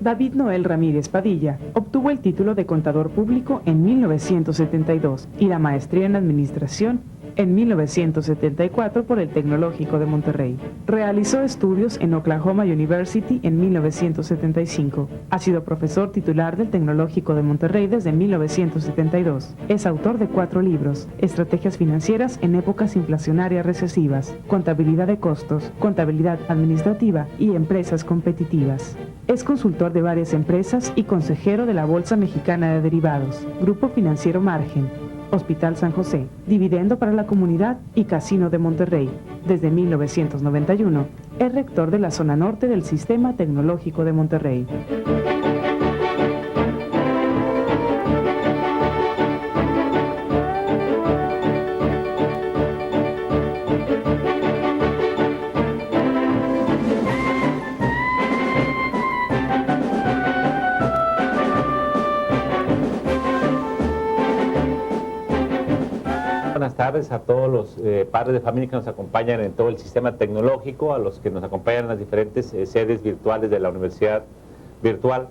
David Noel Ramírez Padilla obtuvo el título de contador público en 1972 y la maestría en administración en 1974 por el Tecnológico de Monterrey. Realizó estudios en Oklahoma University en 1975. Ha sido profesor titular del Tecnológico de Monterrey desde 1972. Es autor de 4 libros: Estrategias financieras en épocas inflacionarias recesivas, Contabilidad de costos, Contabilidad administrativa y Empresas competitivas. Es consultor de varias empresas y consejero de la Bolsa Mexicana de Derivados, Grupo Financiero Margen, Hospital San José, Dividendo para la Comunidad y Casino de Monterrey. Desde 1991, es rector de la zona norte del Sistema Tecnológico de Monterrey. Buenas tardes a todos los padres de familia que nos acompañan en todo el sistema tecnológico, a los que nos acompañan en las diferentes sedes virtuales de la Universidad Virtual.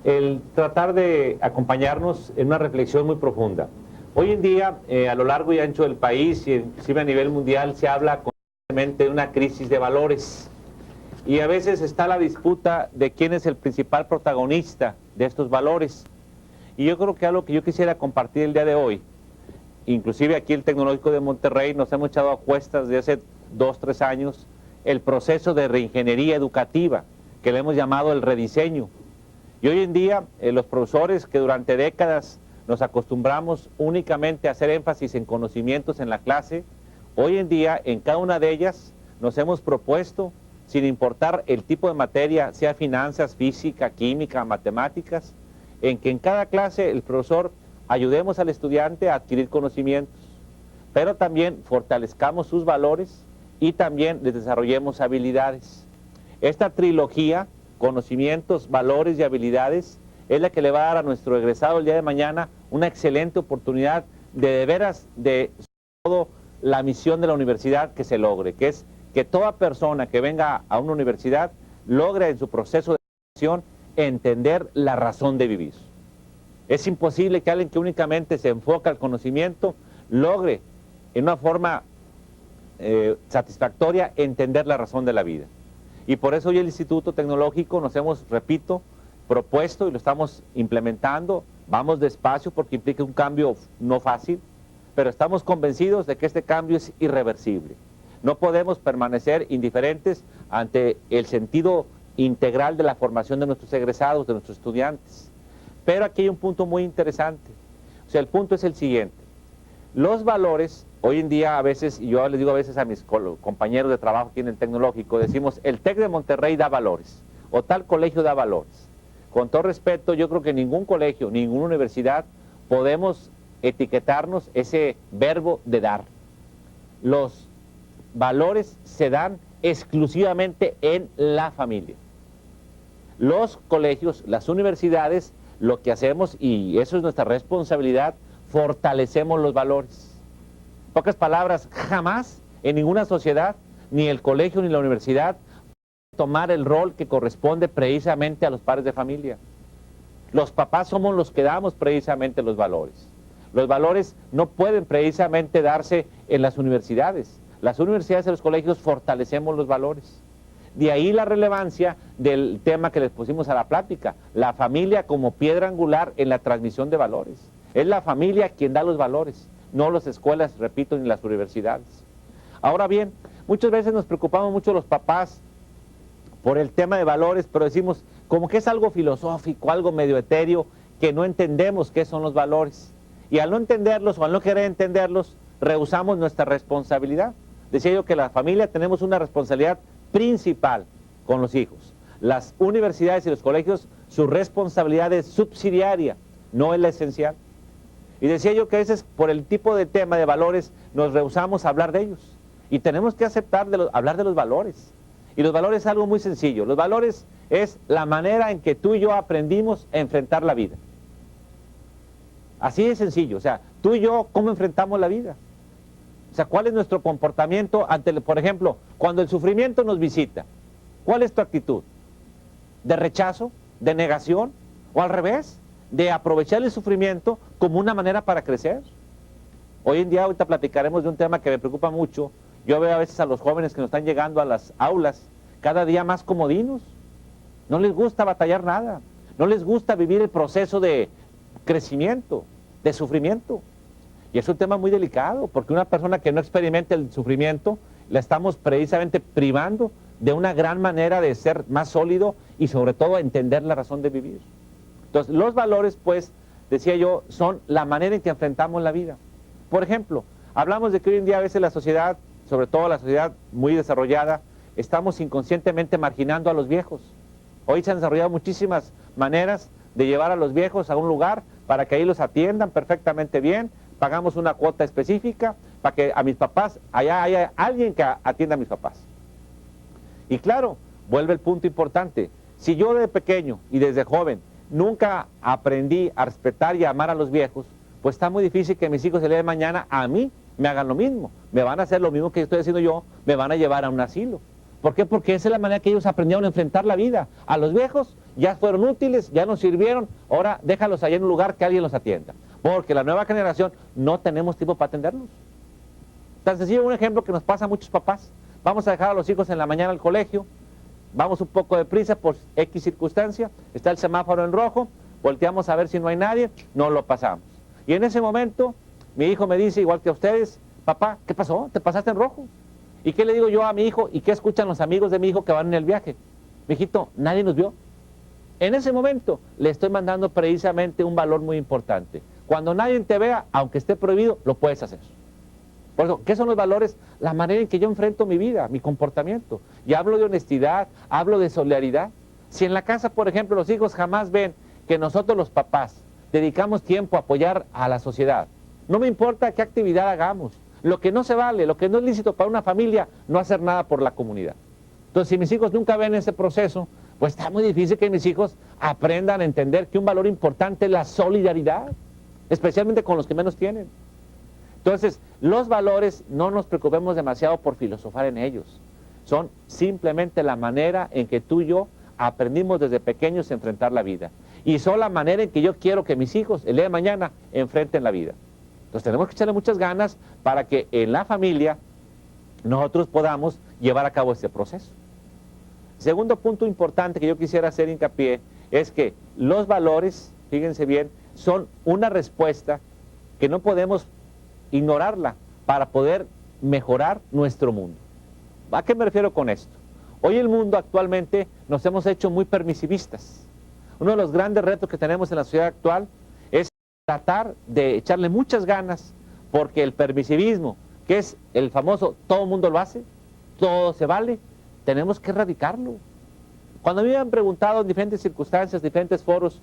El tratar de acompañarnos en una reflexión muy profunda. Hoy en día, a lo largo y ancho del país, y inclusive a nivel mundial, se habla constantemente de una crisis de valores. Y a veces está la disputa de quién es el principal protagonista de estos valores. Y yo creo que algo que yo quisiera compartir el día de hoy, inclusive aquí el Tecnológico de Monterrey nos hemos echado a cuestas desde hace 2-3 años el proceso de reingeniería educativa, que le hemos llamado el rediseño. Y hoy en día los profesores que durante décadas nos acostumbramos únicamente a hacer énfasis en conocimientos en la clase, hoy en día en cada una de ellas nos hemos propuesto, sin importar el tipo de materia, sea finanzas, física, química, matemáticas, en que en cada clase el profesor ayudemos al estudiante a adquirir conocimientos, pero también fortalezcamos sus valores y también les desarrollemos habilidades. Esta trilogía, conocimientos, valores y habilidades, es la que le va a dar a nuestro egresado el día de mañana una excelente oportunidad de veras, de todo la misión de la universidad que se logre, que es que toda persona que venga a una universidad logre en su proceso de formación entender la razón de vivir. Es imposible que alguien que únicamente se enfoca al conocimiento logre en una forma satisfactoria entender la razón de la vida. Y por eso hoy el Instituto Tecnológico nos hemos, repito, propuesto y lo estamos implementando. Vamos despacio porque implica un cambio no fácil, pero estamos convencidos de que este cambio es irreversible. No podemos permanecer indiferentes ante el sentido integral de la formación de nuestros egresados, de nuestros estudiantes. Pero aquí hay un punto muy interesante. O sea, el punto es el siguiente. Los valores, hoy en día a veces, y yo les digo a veces a mis compañeros de trabajo aquí en el Tecnológico, decimos, el TEC de Monterrey da valores, o tal colegio da valores. Con todo respeto, yo creo que ningún colegio, ninguna universidad, podemos etiquetarnos ese verbo de dar. Los valores se dan exclusivamente en la familia. Los colegios, las universidades, lo que hacemos, y eso es nuestra responsabilidad, fortalecemos los valores. En pocas palabras, jamás en ninguna sociedad, ni el colegio ni la universidad, tomar el rol que corresponde precisamente a los padres de familia. Los papás somos los que damos precisamente los valores. Los valores no pueden precisamente darse en las universidades. Las universidades y los colegios fortalecemos los valores. De ahí la relevancia del tema que les pusimos a la plática, la familia como piedra angular en la transmisión de valores. Es la familia quien da los valores, no las escuelas, repito, ni las universidades. Ahora bien, muchas veces nos preocupamos mucho los papás por el tema de valores, pero decimos como que es algo filosófico, algo medio etéreo, que no entendemos qué son los valores. Y al no entenderlos o al no querer entenderlos, rehusamos nuestra responsabilidad. Decía yo que la familia tenemos una responsabilidad principal con los hijos. Las universidades y los colegios, su responsabilidad es subsidiaria, no es la esencial. Y decía yo que a veces por el tipo de tema de valores nos rehusamos a hablar de ellos. Y tenemos que aceptar hablar de los valores. Y los valores es algo muy sencillo. Los valores es la manera en que tú y yo aprendimos a enfrentar la vida. Así de sencillo. O sea, tú y yo, ¿cómo enfrentamos la vida? O sea, ¿cuál es nuestro comportamiento ante, por ejemplo, cuando el sufrimiento nos visita? ¿Cuál es tu actitud? ¿De rechazo? de negación, o al revés, de aprovechar el sufrimiento como una manera para crecer. Hoy en día, ahorita platicaremos de un tema que me preocupa mucho. Yo veo a veces a los jóvenes que nos están llegando a las aulas cada día más comodinos. No les gusta batallar nada, no les gusta vivir el proceso de crecimiento, de sufrimiento. Y es un tema muy delicado, porque una persona que no experimente el sufrimiento, la estamos precisamente privando de una gran manera de ser más sólido y sobre todo entender la razón de vivir. Entonces, los valores, pues, decía yo, son la manera en que enfrentamos la vida. Por ejemplo, hablamos de que hoy en día a veces la sociedad, sobre todo la sociedad muy desarrollada, estamos inconscientemente marginando a los viejos. Hoy se han desarrollado muchísimas maneras de llevar a los viejos a un lugar para que ahí los atiendan perfectamente bien, pagamos una cuota específica para que a mis papás, allá haya alguien que atienda a mis papás. Y claro, vuelve el punto importante, si yo de pequeño y desde joven nunca aprendí a respetar y a amar a los viejos, pues está muy difícil que mis hijos el día de mañana a mí me hagan lo mismo, me van a hacer lo mismo que estoy haciendo yo, me van a llevar a un asilo. ¿Por qué? Porque esa es la manera que ellos aprendieron a enfrentar la vida. A los viejos ya fueron útiles, ya nos sirvieron, ahora déjalos allá en un lugar que alguien los atienda. Porque la nueva generación no tenemos tiempo para atenderlos. Tan sencillo, un ejemplo que nos pasa a muchos papás. Vamos a dejar a los hijos en la mañana al colegio, vamos un poco de prisa por X circunstancia, está el semáforo en rojo, volteamos a ver si no hay nadie, no lo pasamos. Y en ese momento, mi hijo me dice, igual que a ustedes, papá, ¿qué pasó? ¿Te pasaste en rojo? ¿Y qué le digo yo a mi hijo? ¿Y qué escuchan los amigos de mi hijo que van en el viaje? Mijito, nadie nos vio. En ese momento le estoy mandando precisamente un valor muy importante. Cuando nadie te vea, aunque esté prohibido, lo puedes hacer. Por eso, ¿qué son los valores? La manera en que yo enfrento mi vida, mi comportamiento. Y hablo de honestidad, hablo de solidaridad. Si en la casa, por ejemplo, los hijos jamás ven que nosotros los papás dedicamos tiempo a apoyar a la sociedad, no me importa qué actividad hagamos, lo que no se vale, lo que no es lícito para una familia, no hacer nada por la comunidad. Entonces, si mis hijos nunca ven ese proceso, pues está muy difícil que mis hijos aprendan a entender que un valor importante es la solidaridad, especialmente con los que menos tienen. Entonces, los valores no nos preocupemos demasiado por filosofar en ellos. Son simplemente la manera en que tú y yo aprendimos desde pequeños a enfrentar la vida. Y son la manera en que yo quiero que mis hijos, el día de mañana, enfrenten la vida. Entonces tenemos que echarle muchas ganas para que en la familia nosotros podamos llevar a cabo este proceso. Segundo punto importante que yo quisiera hacer hincapié es que los valores, fíjense bien, son una respuesta que no podemos ignorarla para poder mejorar nuestro mundo. ¿A qué me refiero con esto? Hoy el mundo actualmente nos hemos hecho muy permisivistas. Uno de los grandes retos que tenemos en la sociedad actual es tratar de echarle muchas ganas porque el permisivismo, que es el famoso todo el mundo lo hace, todo se vale, tenemos que erradicarlo. Cuando a mí me han preguntado en diferentes circunstancias, diferentes foros,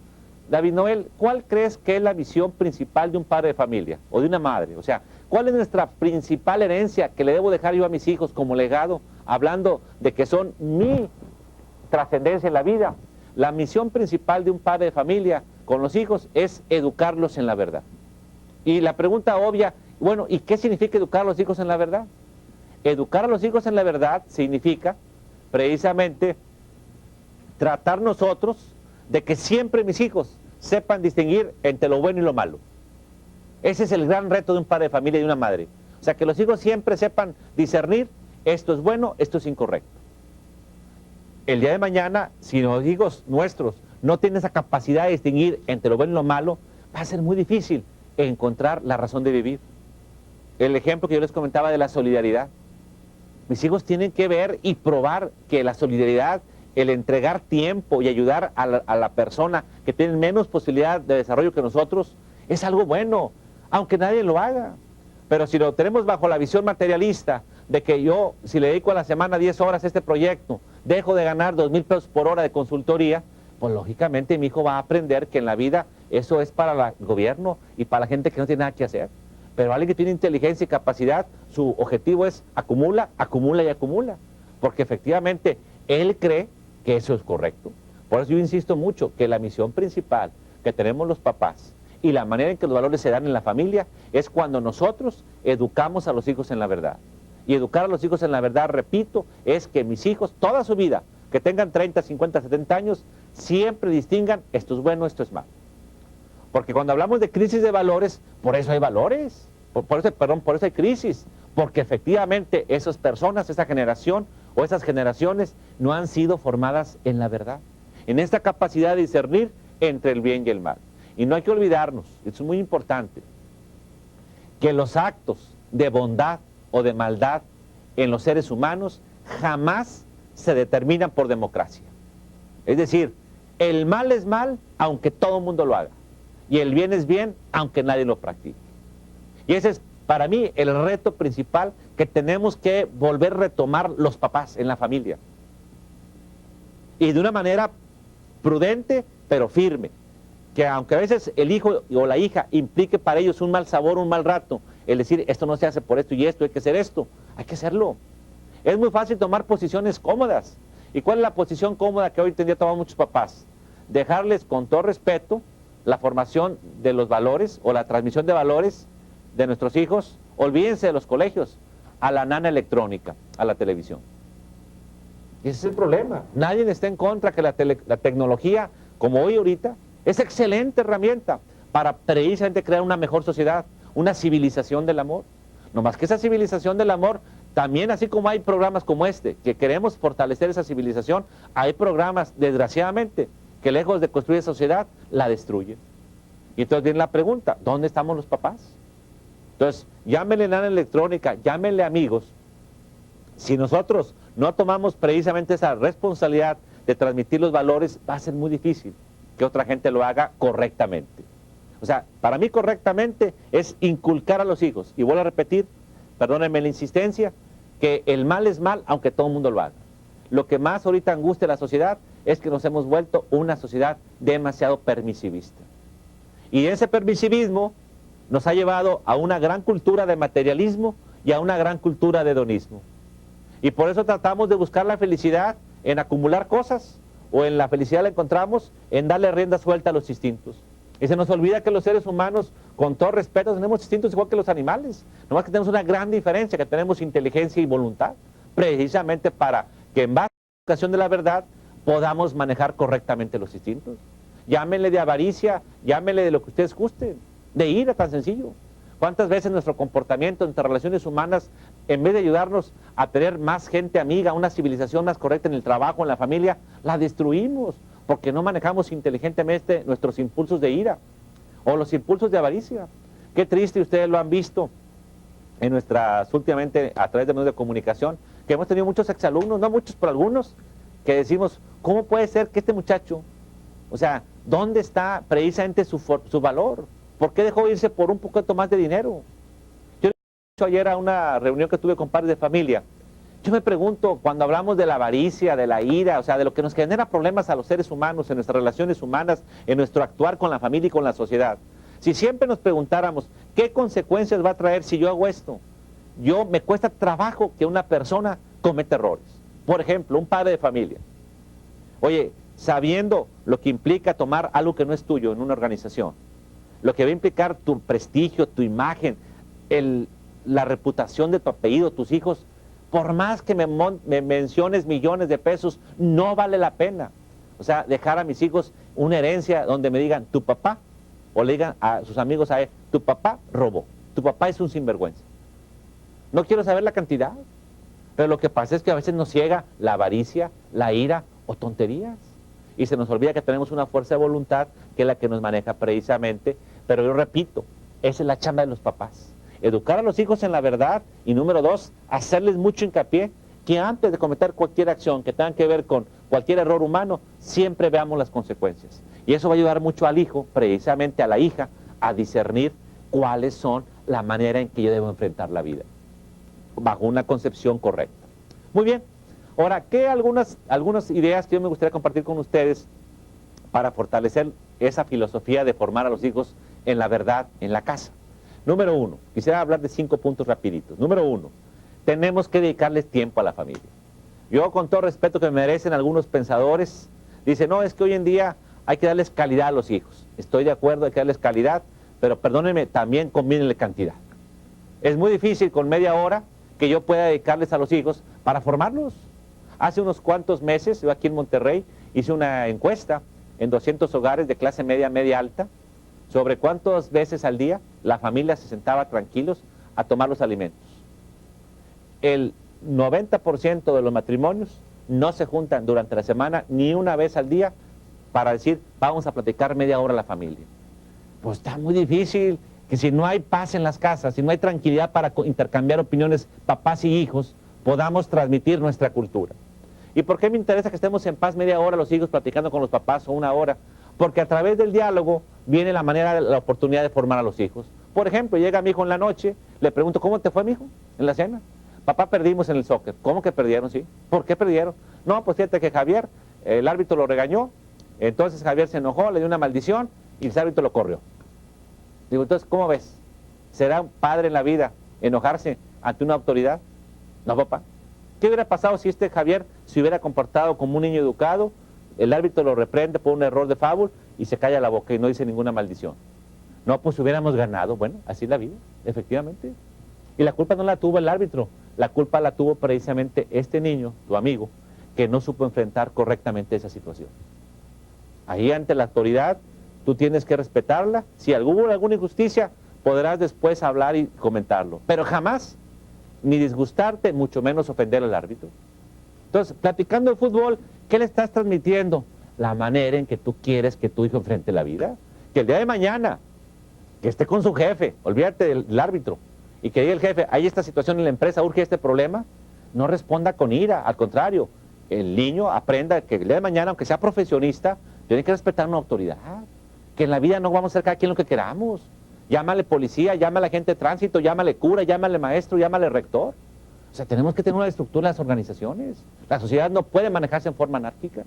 David Noel, ¿cuál crees que es la visión principal de un padre de familia o de una madre? O sea, ¿cuál es nuestra principal herencia que le debo dejar yo a mis hijos como legado, hablando de que son mi trascendencia en la vida? La misión principal de un padre de familia con los hijos es educarlos en la verdad. Y la pregunta obvia, bueno, ¿y qué significa educar a los hijos en la verdad? Educar a los hijos en la verdad significa precisamente tratar nosotros de que siempre mis hijos sepan distinguir entre lo bueno y lo malo. Ese es el gran reto de un padre de familia y de una madre. O sea, que los hijos siempre sepan discernir, esto es bueno, esto es incorrecto. El día de mañana, si los hijos nuestros no tienen esa capacidad de distinguir entre lo bueno y lo malo, va a ser muy difícil encontrar la razón de vivir. El ejemplo que yo les comentaba de la solidaridad. Mis hijos tienen que ver y probar que la solidaridad, el entregar tiempo y ayudar a la persona que tiene menos posibilidad de desarrollo que nosotros, es algo bueno, aunque nadie lo haga. Pero si lo tenemos bajo la visión materialista, de que yo, si le dedico a la semana 10 horas a este proyecto, dejo de ganar 2,000 pesos por hora de consultoría, pues lógicamente mi hijo va a aprender que en la vida eso es para el gobierno y para la gente que no tiene nada que hacer. Pero alguien que tiene inteligencia y capacidad, su objetivo es acumula, acumula y acumula. Porque efectivamente él cree que eso es correcto. Por eso yo insisto mucho que la misión principal que tenemos los papás y la manera en que los valores se dan en la familia es cuando nosotros educamos a los hijos en la verdad. Y educar a los hijos en la verdad, repito, es que mis hijos toda su vida que tengan 30, 50, 70 años, siempre distingan esto es bueno, esto es malo. Porque cuando hablamos de crisis de valores, por eso hay valores, por eso hay crisis, porque efectivamente esas personas, esa generación o esas generaciones no han sido formadas en la verdad, en esta capacidad de discernir entre el bien y el mal. Y no hay que olvidarnos, es muy importante, que los actos de bondad o de maldad en los seres humanos jamás se determinan por democracia. Es decir, el mal es mal aunque todo el mundo lo haga, y el bien es bien aunque nadie lo practique. Y ese es para mí el reto principal que tenemos que volver a retomar los papás en la familia. Y de una manera prudente pero firme, que aunque a veces el hijo o la hija implique para ellos un mal sabor, un mal rato, el decir esto no se hace por esto y esto, hay que hacer esto, hay que hacerlo. Es muy fácil tomar posiciones cómodas. ¿Y cuál es la posición cómoda que hoy en día toman muchos papás? Dejarles con todo respeto la formación de los valores o la transmisión de valores de nuestros hijos. Olvídense de los colegios, a la nana electrónica, a la televisión. Y ese es el problema. Nadie está en contra que la tecnología, como hoy ahorita, es excelente herramienta para precisamente crear una mejor sociedad, una civilización del amor. No más que esa civilización del amor, también así como hay programas como este, que queremos fortalecer esa civilización, hay programas, desgraciadamente, que lejos de construir sociedad, la destruyen. Y entonces viene la pregunta, ¿dónde estamos los papás? Entonces, llámenle nana electrónica, llámenle amigos. Si nosotros no tomamos precisamente esa responsabilidad de transmitir los valores, va a ser muy difícil que otra gente lo haga correctamente. O sea, para mí correctamente es inculcar a los hijos, y vuelvo a repetir, perdónenme la insistencia, que el mal es mal aunque todo el mundo lo haga. Lo que más ahorita angustia a la sociedad es que nos hemos vuelto una sociedad demasiado permisivista. Y ese permisivismo nos ha llevado a una gran cultura de materialismo y a una gran cultura de hedonismo. Y por eso tratamos de buscar la felicidad en acumular cosas, o en la felicidad la encontramos en darle rienda suelta a los instintos. Y se nos olvida que los seres humanos, con todo respeto, tenemos instintos igual que los animales. Nomás que tenemos una gran diferencia, que tenemos inteligencia y voluntad, precisamente para que en base a la educación de la verdad podamos manejar correctamente los instintos. Llámenle de avaricia, llámenle de lo que ustedes gusten, de ira, tan sencillo. ¿Cuántas veces nuestro comportamiento entre relaciones humanas, en vez de ayudarnos a tener más gente amiga, una civilización más correcta en el trabajo, en la familia, la destruimos? Porque no manejamos inteligentemente nuestros impulsos de ira o los impulsos de avaricia. Qué triste, ustedes lo han visto en últimamente a través de medios de comunicación, que hemos tenido muchos exalumnos, no muchos, pero algunos, que decimos, ¿cómo puede ser que este muchacho, o sea, ¿dónde está precisamente su valor? ¿Por qué dejó irse por un poquito más de dinero? Yo le he dicho ayer a una reunión que tuve con padres de familia, yo me pregunto, cuando hablamos de la avaricia, de la ira, o sea, de lo que nos genera problemas a los seres humanos, en nuestras relaciones humanas, en nuestro actuar con la familia y con la sociedad, si siempre nos preguntáramos, ¿qué consecuencias va a traer si yo hago esto? Me cuesta trabajo que una persona cometa errores. Por ejemplo, un padre de familia. Oye, sabiendo lo que implica tomar algo que no es tuyo en una organización, lo que va a implicar tu prestigio, tu imagen, la reputación de tu apellido, tus hijos, por más que me menciones millones de pesos, no vale la pena. O sea, dejar a mis hijos una herencia donde me digan, tu papá, o le digan a sus amigos a él, tu papá robó, tu papá es un sinvergüenza. No quiero saber la cantidad, pero lo que pasa es que a veces nos ciega la avaricia, la ira o tonterías. Y se nos olvida que tenemos una fuerza de voluntad que es la que nos maneja precisamente. Pero yo repito, esa es la chamba de los papás. Educar a los hijos en la verdad y número 2, hacerles mucho hincapié que antes de cometer cualquier acción que tenga que ver con cualquier error humano, siempre veamos las consecuencias. Y eso va a ayudar mucho al hijo, precisamente a la hija, a discernir cuáles son la manera en que yo debo enfrentar la vida, bajo una concepción correcta. Muy bien. Ahora, ¿qué algunas ideas que yo me gustaría compartir con ustedes para fortalecer esa filosofía de formar a los hijos en la verdad en la casa? Número 1, quisiera hablar de 5 puntos rapiditos. Número 1, tenemos que dedicarles tiempo a la familia. Yo, con todo respeto que me merecen algunos pensadores, dicen, no, es que hoy en día hay que darles calidad a los hijos. Estoy de acuerdo, hay que darles calidad, pero perdónenme, también combínenle cantidad. Es muy difícil con media hora que yo pueda dedicarles a los hijos para formarlos. Hace unos cuantos meses, yo aquí en Monterrey, hice una encuesta en 200 hogares de clase media, media alta, sobre cuántas veces al día la familia se sentaba tranquilos a tomar los alimentos. El 90% de los matrimonios no se juntan durante la semana ni una vez al día para decir, vamos a platicar media hora a la familia. Pues está muy difícil, que si no hay paz en las casas, si no hay tranquilidad para intercambiar opiniones papás y hijos, podamos transmitir nuestra cultura. ¿Y por qué me interesa que estemos en paz media hora los hijos platicando con los papás o una hora? Porque a través del diálogo viene la manera, la oportunidad de formar a los hijos. Por ejemplo, llega mi hijo en la noche, le pregunto, ¿cómo te fue, mi hijo, en la cena? Papá, perdimos en el soccer. ¿Cómo que perdieron, sí? ¿Por qué perdieron? No, pues fíjate que Javier, el árbitro lo regañó, entonces Javier se enojó, le dio una maldición y el árbitro lo corrió. Digo, entonces, ¿cómo ves? ¿Será un padre en la vida enojarse ante una autoridad? No, papá. ¿Qué hubiera pasado si este Javier se hubiera comportado como un niño educado, el árbitro lo reprende por un error de fútbol y se calla la boca y no dice ninguna maldición? No, pues hubiéramos ganado. Bueno, así es la vida, efectivamente. Y la culpa no la tuvo el árbitro, la culpa la tuvo precisamente este niño, tu amigo, que no supo enfrentar correctamente esa situación. Ahí ante la autoridad, tú tienes que respetarla. Si hubo alguna injusticia, podrás después hablar y comentarlo. Pero jamás ni disgustarte, mucho menos ofender al árbitro. Entonces, platicando de fútbol, ¿qué le estás transmitiendo? La manera en que tú quieres que tu hijo enfrente la vida. Que el día de mañana, que esté con su jefe, olvídate del árbitro, y que diga el jefe, hay esta situación en la empresa, urge este problema, no responda con ira, al contrario, el niño aprenda que el día de mañana, aunque sea profesionista, tiene que respetar una autoridad, que en la vida no vamos a ser cada quien lo que queramos. Llámale policía, llámale agente de tránsito, llámale cura, llámale maestro, llámale rector. O sea, tenemos que tener una estructura en las organizaciones. La sociedad no puede manejarse en forma anárquica.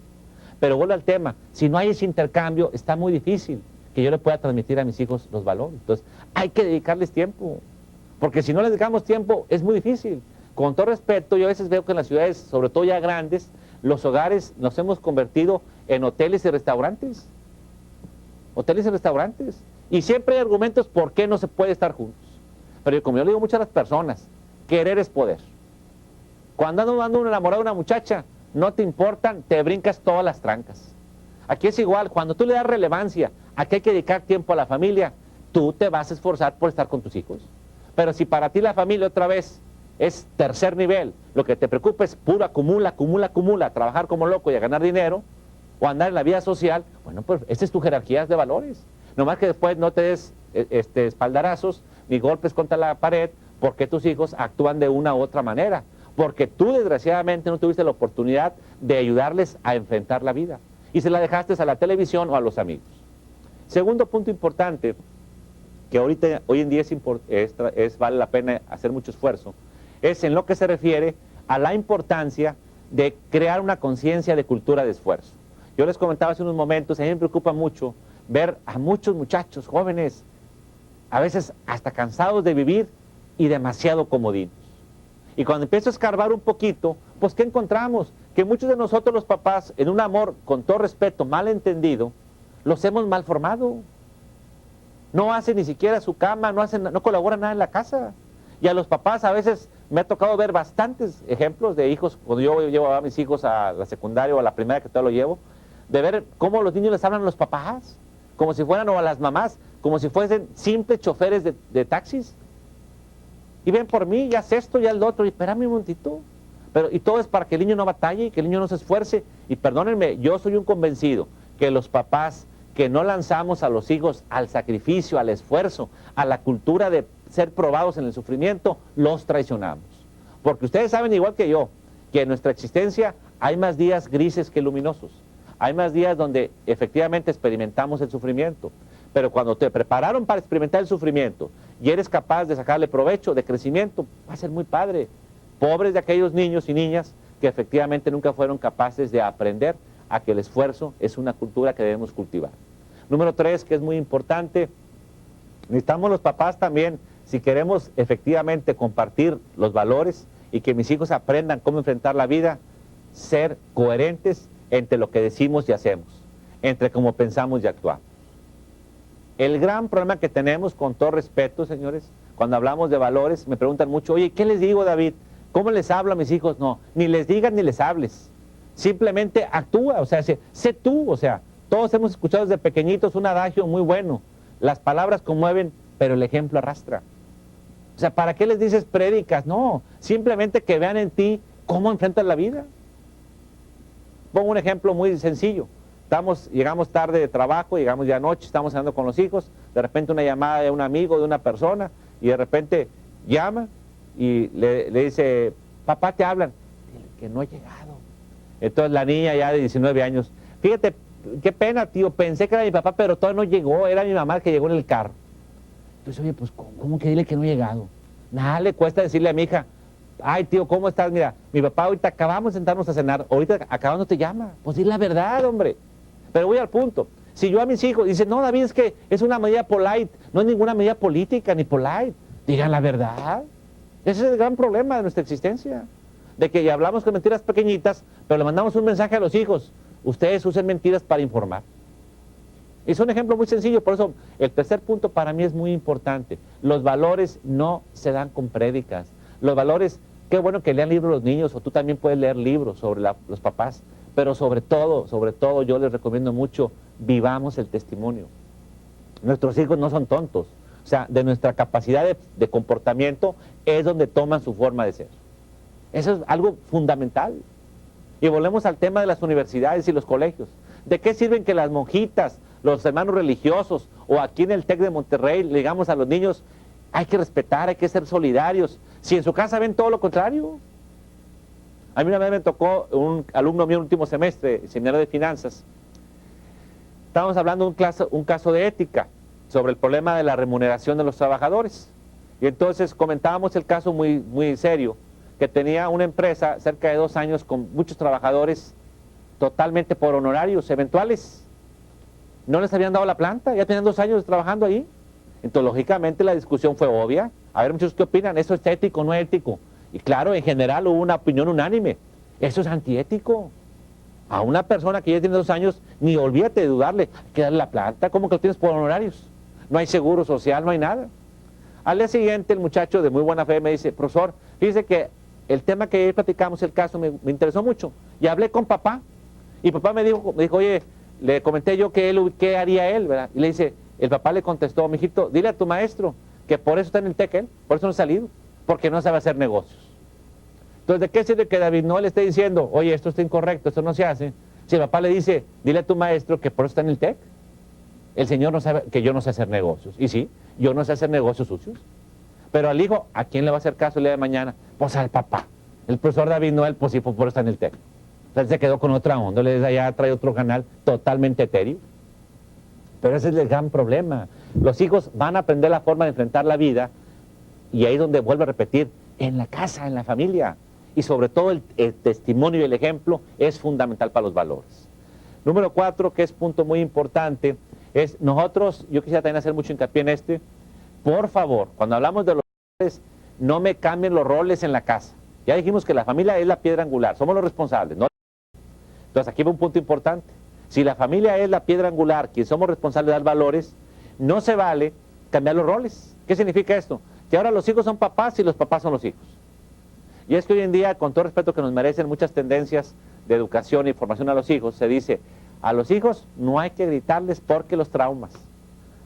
Pero vuelvo al tema, si no hay ese intercambio, está muy difícil que yo le pueda transmitir a mis hijos los valores. Entonces, hay que dedicarles tiempo. Porque si no les dedicamos tiempo, es muy difícil. Con todo respeto, yo a veces veo que en las ciudades, sobre todo ya grandes, los hogares nos hemos convertido en hoteles y restaurantes. Hoteles y restaurantes. Y siempre hay argumentos por qué no se puede estar juntos. Pero como yo le digo mucho a las personas, querer es poder. Cuando ando enamorado de una muchacha, no te importan, te brincas todas las trancas. Aquí es igual, cuando tú le das relevancia a que hay que dedicar tiempo a la familia, tú te vas a esforzar por estar con tus hijos. Pero si para ti la familia otra vez es tercer nivel, lo que te preocupa es puro acumula, trabajar como loco y a ganar dinero, o andar en la vida social, bueno, pues esa es tu jerarquía de valores. Nomás que después no te des espaldarazos ni golpes contra la pared porque tus hijos actúan de una u otra manera. Porque tú desgraciadamente no tuviste la oportunidad de ayudarles a enfrentar la vida. Y se la dejaste a la televisión o a los amigos. Segundo punto importante, que hoy en día vale la pena hacer mucho esfuerzo, es en lo que se refiere a la importancia de crear una conciencia de cultura de esfuerzo. Yo les comentaba hace unos momentos, a mí me preocupa mucho ver a muchos muchachos jóvenes, a veces hasta cansados de vivir y demasiado comodinos. Y cuando empiezo a escarbar un poquito, pues ¿qué encontramos? Que muchos de nosotros los papás, en un amor, con todo respeto, mal entendido, los hemos mal formado. No hacen ni siquiera su cama, no colaboran nada en la casa. Y a los papás a veces me ha tocado ver bastantes ejemplos de hijos, cuando yo llevo a mis hijos a la secundaria o a la primaria, que todavía lo llevo, de ver cómo los niños les hablan a los papás, como si fueran, o a las mamás, como si fuesen simples choferes de taxis. Y ven por mí, ya haz esto, ya el otro, y espérame un momentito. Y todo es para que el niño no batalle y que el niño no se esfuerce. Y perdónenme, yo soy un convencido que los papás que no lanzamos a los hijos al sacrificio, al esfuerzo, a la cultura de ser probados en el sufrimiento, los traicionamos. Porque ustedes saben igual que yo, que en nuestra existencia hay más días grises que luminosos. Hay más días donde efectivamente experimentamos el sufrimiento. Pero cuando te prepararon para experimentar el sufrimiento y eres capaz de sacarle provecho, de crecimiento, va a ser muy padre. Pobres de aquellos niños y niñas que efectivamente nunca fueron capaces de aprender a que el esfuerzo es una cultura que debemos cultivar. Número 3, que es muy importante, necesitamos los papás también, si queremos efectivamente compartir los valores y que mis hijos aprendan cómo enfrentar la vida, ser coherentes entre lo que decimos y hacemos, entre cómo pensamos y actuamos. El gran problema que tenemos, con todo respeto, señores, cuando hablamos de valores, me preguntan mucho, oye, ¿qué les digo, David? ¿Cómo les hablo a mis hijos? No, ni les digas ni les hables. Simplemente actúa, o sea, sé tú, o sea, todos hemos escuchado desde pequeñitos un adagio muy bueno. Las palabras conmueven, pero el ejemplo arrastra. O sea, ¿para qué les dices prédicas? No, simplemente que vean en ti cómo enfrentas la vida. Pongo un ejemplo muy sencillo. Llegamos tarde de trabajo, llegamos ya anoche, estamos cenando con los hijos, de repente una llamada de un amigo, de una persona, y de repente llama y le dice, papá, te hablan. Dile que no he llegado. Entonces la niña ya de 19 años, fíjate, qué pena, tío, pensé que era mi papá, pero todavía no llegó, era mi mamá que llegó en el carro. Entonces, oye, pues, ¿cómo que dile que no he llegado? Nada le cuesta decirle a mi hija, ay, tío, ¿cómo estás? Mira, mi papá ahorita acabamos de sentarnos a cenar, ahorita acabando te llama. Pues di la verdad, hombre. Pero voy al punto. Si yo a mis hijos, dicen, no, David, es que es una medida polite, no es ninguna medida política ni polite. Digan la verdad. Ese es el gran problema de nuestra existencia. De que ya hablamos con mentiras pequeñitas, pero le mandamos un mensaje a los hijos. Ustedes usen mentiras para informar. Es un ejemplo muy sencillo, por eso el tercer punto para mí es muy importante. Los valores no se dan con prédicas. Los valores, qué bueno que lean libros los niños, o tú también puedes leer libros sobre los papás, pero sobre todo yo les recomiendo mucho, vivamos el testimonio. Nuestros hijos no son tontos, o sea, de nuestra capacidad de comportamiento es donde toman su forma de ser. Eso es algo fundamental. Y volvemos al tema de las universidades y los colegios. ¿De qué sirven que las monjitas, los hermanos religiosos, o aquí en el TEC de Monterrey, le digamos a los niños, hay que respetar, hay que ser solidarios, si en su casa ven todo lo contrario? A mí una vez me tocó un alumno mío en el último semestre, seminario de finanzas. Estábamos hablando de un caso de ética sobre el problema de la remuneración de los trabajadores. Y entonces comentábamos el caso muy, muy serio, que tenía una empresa cerca de 2 años con muchos trabajadores totalmente por honorarios eventuales. No les habían dado la planta, ya tenían 2 años trabajando ahí. Entonces, lógicamente, la discusión fue obvia. A ver, muchachos, ¿qué opinan? ¿Eso es ético o no ético? Y claro, en general hubo una opinión unánime. Eso es antiético. A una persona que ya tiene 2 años, ni olvídate de dudarle, hay que darle la planta. ¿Cómo que lo tienes por honorarios? No hay seguro social, no hay nada. Al día siguiente, el muchacho de muy buena fe me dice, profesor, fíjese que el tema que ayer platicamos, el caso, me interesó mucho. Y hablé con papá. Y papá me dijo, oye, le comenté yo qué haría él, ¿verdad? Y le dice, el papá le contestó, mijito, dile a tu maestro que por eso está en el TEC él, por eso no ha salido, porque no sabe hacer negocios. Entonces, ¿de qué sirve que David no le esté diciendo, oye, esto está incorrecto, esto no se hace? Si el papá le dice, dile a tu maestro que por eso está en el TEC, el señor no sabe que yo no sé hacer negocios. Y sí, yo no sé hacer negocios sucios. Pero al hijo, ¿a quién le va a hacer caso el día de mañana? Pues al papá. El profesor David Noel, pues sí, pues por eso está en el TEC. Entonces se quedó con otra onda, desde allá trae otro canal totalmente etéreo. Pero ese es el gran problema. Los hijos van a aprender la forma de enfrentar la vida, y ahí es donde vuelvo a repetir, en la casa, en la familia. Y sobre todo el testimonio y el ejemplo es fundamental para los valores. Número 4, que es punto muy importante, es nosotros, yo quisiera también hacer mucho hincapié en por favor, cuando hablamos de los valores, no me cambien los roles en la casa. Ya dijimos que la familia es la piedra angular, somos los responsables, ¿no? Entonces aquí va un punto importante. Si la familia es la piedra angular, quien somos responsables de dar valores, no se vale cambiar los roles. ¿Qué significa esto? Que ahora los hijos son papás y los papás son los hijos. Y es que hoy en día, con todo respeto que nos merecen muchas tendencias de educación e información a los hijos, se dice, a los hijos no hay que gritarles porque los traumas.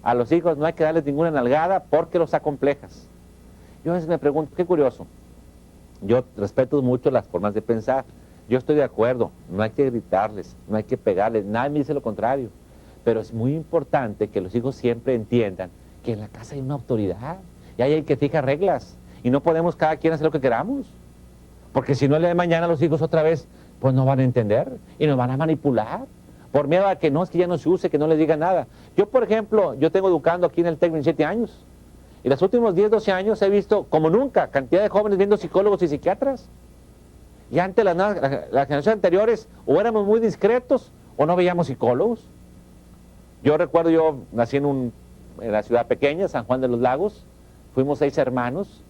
A los hijos no hay que darles ninguna nalgada porque los acomplejas. Yo a veces me pregunto, qué curioso. Yo respeto mucho las formas de pensar. Yo estoy de acuerdo, no hay que gritarles, no hay que pegarles, nadie me dice lo contrario. Pero es muy importante que los hijos siempre entiendan que en la casa hay una autoridad y hay que fijar reglas. Y no podemos cada quien hacer lo que queramos. Porque si no, el día de mañana los hijos otra vez, pues no van a entender y nos van a manipular. Por miedo a que no, es que ya no se use, que no les diga nada. Yo, por ejemplo, yo tengo educando aquí en el TEC 27 años. Y los últimos 10, 12 años he visto, como nunca, cantidad de jóvenes viendo psicólogos y psiquiatras. Y antes las generaciones anteriores o éramos muy discretos o no veíamos psicólogos. Yo recuerdo, yo nací en la ciudad pequeña, San Juan de los Lagos, fuimos 6 hermanos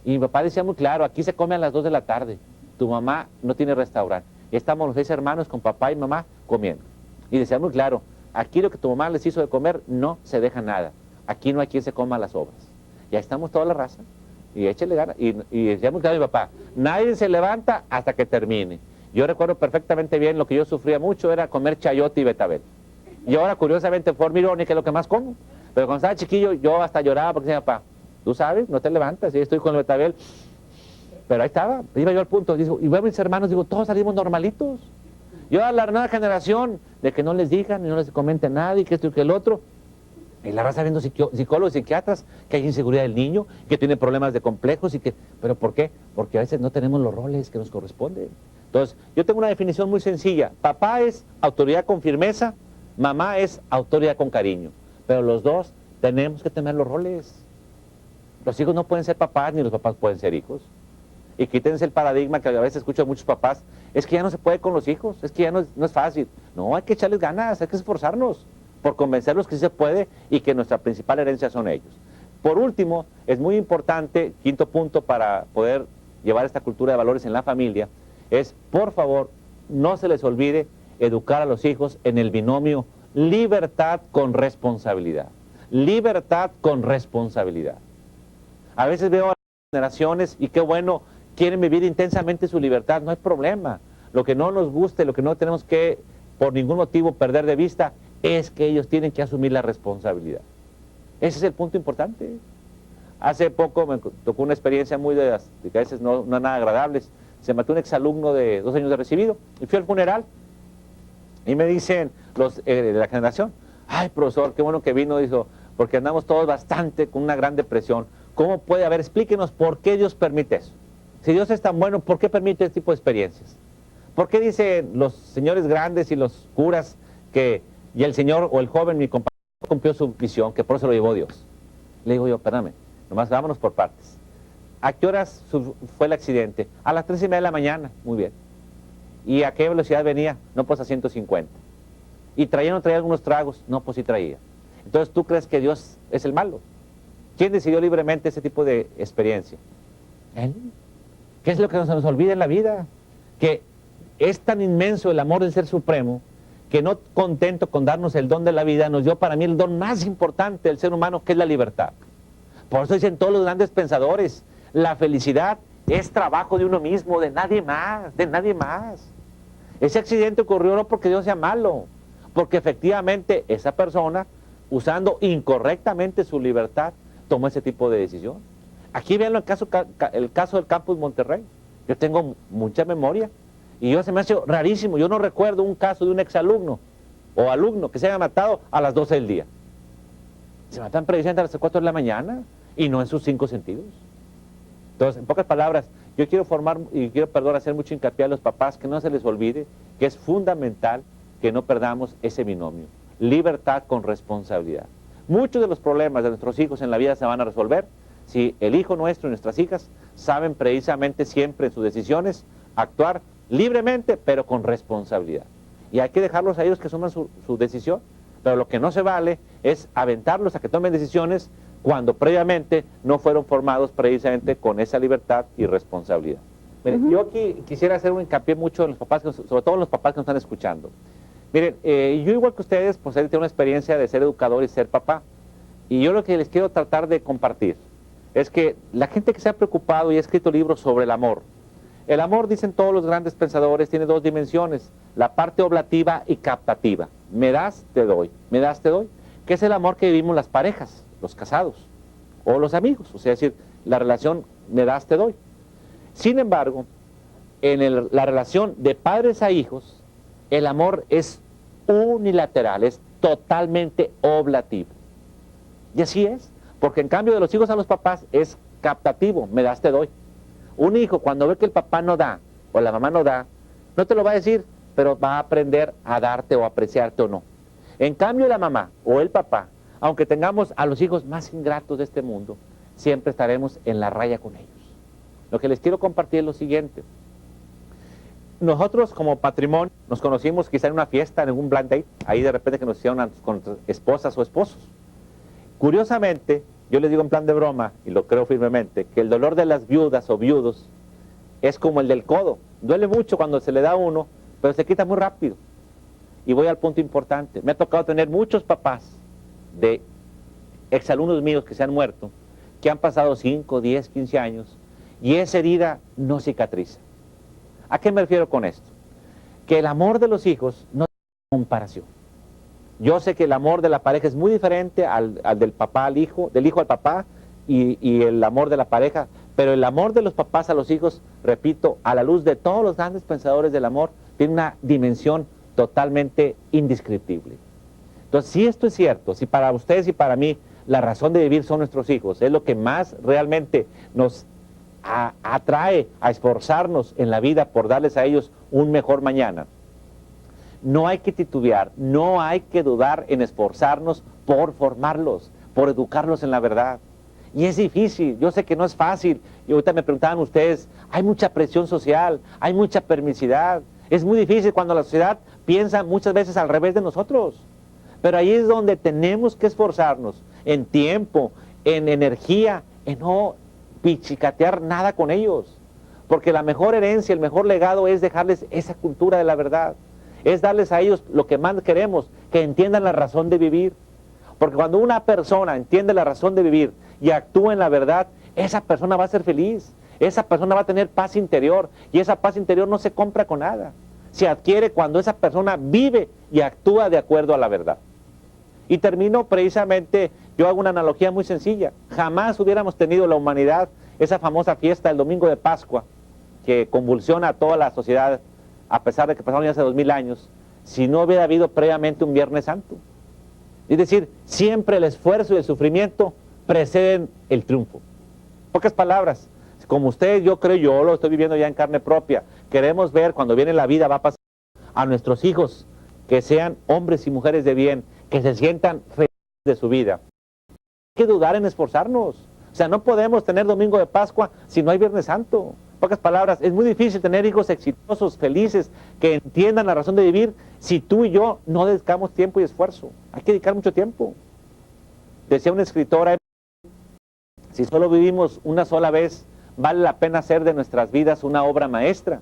y mi papá decía muy claro, aquí se come a las 2 de la tarde, tu mamá no tiene restaurante. Y estamos los 6 hermanos con papá y mamá comiendo. Y decía muy claro, aquí lo que tu mamá les hizo de comer no se deja nada, aquí no hay quien se coma las obras. Ya estamos toda la raza. y échele ganas. Y decíamos que a mi papá, nadie se levanta hasta que termine. Yo recuerdo perfectamente bien, lo que yo sufría mucho era comer chayote y betabel. Y ahora, curiosamente, forma irónica, es lo que más como. Pero cuando estaba chiquillo, yo hasta lloraba porque decía, papá, tú sabes, no te levantas, y estoy con el betabel. Pero ahí estaba, iba yo al punto, y veo a mis hermanos, digo, todos salimos normalitos. Yo a la nueva generación, de que no les digan, y no les comenten nada, y que esto y que el otro. Y la raza viendo psicólogos y psiquiatras, que hay inseguridad del niño, que tiene problemas de complejos, ¿pero por qué? Porque a veces no tenemos los roles que nos corresponden. Entonces, yo tengo una definición muy sencilla. Papá es autoridad con firmeza, mamá es autoridad con cariño. Pero los dos tenemos que tener los roles. Los hijos no pueden ser papás, ni los papás pueden ser hijos. Y quítense el paradigma que a veces escucho a muchos papás, es que ya no se puede con los hijos, es que ya no es fácil. No, hay que echarles ganas, hay que esforzarnos por convencerlos que sí se puede y que nuestra principal herencia son ellos. Por último, es muy importante, quinto punto para poder llevar esta cultura de valores en la familia, es, por favor, no se les olvide educar a los hijos en el binomio libertad con responsabilidad. Libertad con responsabilidad. A veces veo a las generaciones, y qué bueno, quieren vivir intensamente su libertad, no hay problema. Lo que no nos guste, lo que no tenemos que, por ningún motivo, perder de vista, es que ellos tienen que asumir la responsabilidad. Ese es el punto importante. Hace poco me tocó una experiencia muy de que a veces no nada agradables. Se mató un exalumno de 2 años de recibido, y fui al funeral, y me dicen los de la generación, ay, profesor, qué bueno que vino, dijo, porque andamos todos bastante con una gran depresión. ¿Cómo puede haber? Explíquenos por qué Dios permite eso. Si Dios es tan bueno, ¿por qué permite este tipo de experiencias? ¿Por qué dicen los señores grandes y los curas que y el señor o el joven, mi compañero, cumplió su misión, que por eso lo llevó Dios? Le digo yo, perdóname, nomás vámonos por partes. ¿A qué horas fue el accidente? A las 3:30 de la mañana, muy bien. ¿Y a qué velocidad venía? No, pues a 150. ¿Y traía o no traía algunos tragos? No, pues sí traía. Entonces, ¿tú crees que Dios es el malo? ¿Quién decidió libremente ese tipo de experiencia? Él. ¿Qué es lo que se nos olvida en la vida? Que es tan inmenso el amor del Ser Supremo, que no contento con darnos el don de la vida, nos dio para mí el don más importante del ser humano, que es la libertad. Por eso dicen todos los grandes pensadores, la felicidad es trabajo de uno mismo, de nadie más, de nadie más. Ese accidente ocurrió no porque Dios sea malo, porque efectivamente esa persona, usando incorrectamente su libertad, tomó ese tipo de decisión. Aquí vean el caso del Campus Monterrey. Yo tengo mucha memoria y se me hace rarísimo. Yo no recuerdo un caso de un exalumno o alumno que se haya matado a las 12 del día. Se matan precisamente a las 4 de la mañana y no en sus 5 sentidos. Entonces, en pocas palabras, yo quiero hacer mucho hincapié a los papás, que no se les olvide que es fundamental que no perdamos ese binomio, libertad con responsabilidad. Muchos de los problemas de nuestros hijos en la vida se van a resolver si el hijo nuestro y nuestras hijas saben precisamente siempre en sus decisiones actuar libremente, pero con responsabilidad. Y hay que dejarlos a ellos que asuman su decisión, pero lo que no se vale es aventarlos a que tomen decisiones cuando previamente no fueron formados precisamente con esa libertad y responsabilidad. Miren, yo aquí quisiera hacer un hincapié mucho en los papás, sobre todo en los papás que nos están escuchando. Miren, yo igual que ustedes, pues tengo una experiencia de ser educador y ser papá. Y yo lo que les quiero tratar de compartir es que la gente que se ha preocupado y ha escrito libros sobre el amor, dicen todos los grandes pensadores, tiene 2 dimensiones, la parte oblativa y captativa. Me das, te doy, me das, te doy, que es el amor que vivimos las parejas, los casados o los amigos, o sea, es decir, la relación me das, te doy. Sin embargo, en la relación de padres a hijos, el amor es unilateral, es totalmente oblativo. Y así es, porque en cambio de los hijos a los papás es captativo, me das, te doy. Un hijo cuando ve que el papá no da o la mamá no da, no te lo va a decir, pero va a aprender a darte o apreciarte o no. En cambio la mamá o el papá, aunque tengamos a los hijos más ingratos de este mundo, siempre estaremos en la raya con ellos. Lo que les quiero compartir es lo siguiente. Nosotros como patrimonio nos conocimos quizá en una fiesta, en algún blind date, ahí de repente que nos hicieron con esposas o esposos. Curiosamente, yo les digo en plan de broma, y lo creo firmemente, que el dolor de las viudas o viudos es como el del codo. Duele mucho cuando se le da a uno, pero se quita muy rápido. Y voy al punto importante. Me ha tocado tener muchos papás de exalumnos míos que se han muerto, que han pasado 5, 10, 15 años y esa herida no cicatriza. ¿A qué me refiero con esto? Que el amor de los hijos no tiene comparación. Yo sé que el amor de la pareja es muy diferente al del papá al hijo, del hijo al papá y el amor de la pareja, pero el amor de los papás a los hijos, repito, a la luz de todos los grandes pensadores del amor, tiene una dimensión totalmente indescriptible. Entonces, si esto es cierto, si para ustedes y para mí la razón de vivir son nuestros hijos, es lo que más realmente nos atrae a esforzarnos en la vida por darles a ellos un mejor mañana, no hay que titubear, no hay que dudar en esforzarnos por formarlos, por educarlos en la verdad. Y es difícil, yo sé que no es fácil, y ahorita me preguntaban ustedes, hay mucha presión social, hay mucha permisidad, es muy difícil cuando la sociedad piensa muchas veces al revés de nosotros, pero ahí es donde tenemos que esforzarnos, en tiempo, en energía, en no pichicatear nada con ellos, porque la mejor herencia, el mejor legado es dejarles esa cultura de la verdad, es darles a ellos lo que más queremos, que entiendan la razón de vivir, porque cuando una persona entiende la razón de vivir y actúa en la verdad, esa persona va a ser feliz, esa persona va a tener paz interior, y esa paz interior no se compra con nada, se adquiere cuando esa persona vive y actúa de acuerdo a la verdad. Y termino precisamente, yo hago una analogía muy sencilla, jamás hubiéramos tenido la humanidad esa famosa fiesta del domingo de Pascua, que convulsiona a toda la sociedad, a pesar de que pasaron ya hace 2000 años, si no hubiera habido previamente un Viernes Santo. Es decir, siempre el esfuerzo y el sufrimiento preceden el triunfo. En pocas palabras, como usted, yo creo, yo lo estoy viviendo ya en carne propia, queremos ver cuando viene la vida, va a pasar a nuestros hijos, que sean hombres y mujeres de bien, que se sientan felices de su vida. Hay que dudar en esforzarnos. O sea, no podemos tener domingo de Pascua si no hay Viernes Santo. En pocas palabras, es muy difícil tener hijos exitosos, felices, que entiendan la razón de vivir, si tú y yo no dedicamos tiempo y esfuerzo. Hay que dedicar mucho tiempo. Decía una escritora, si solo vivimos una sola vez, vale la pena hacer de nuestras vidas una obra maestra.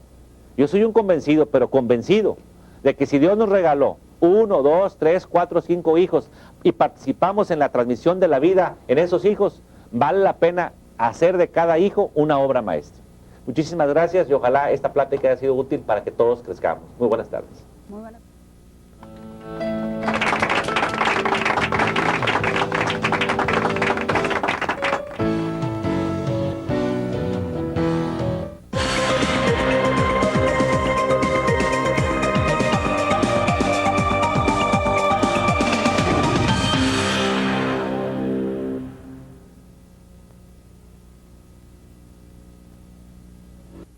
Yo soy un convencido, pero convencido, de que si Dios nos regaló 1, 2, 3, 4, 5 hijos y participamos en la transmisión de la vida en esos hijos, vale la pena hacer de cada hijo una obra maestra. Muchísimas gracias y ojalá esta plática haya sido útil para que todos crezcamos. Muy buenas tardes. Muy buenas tardes.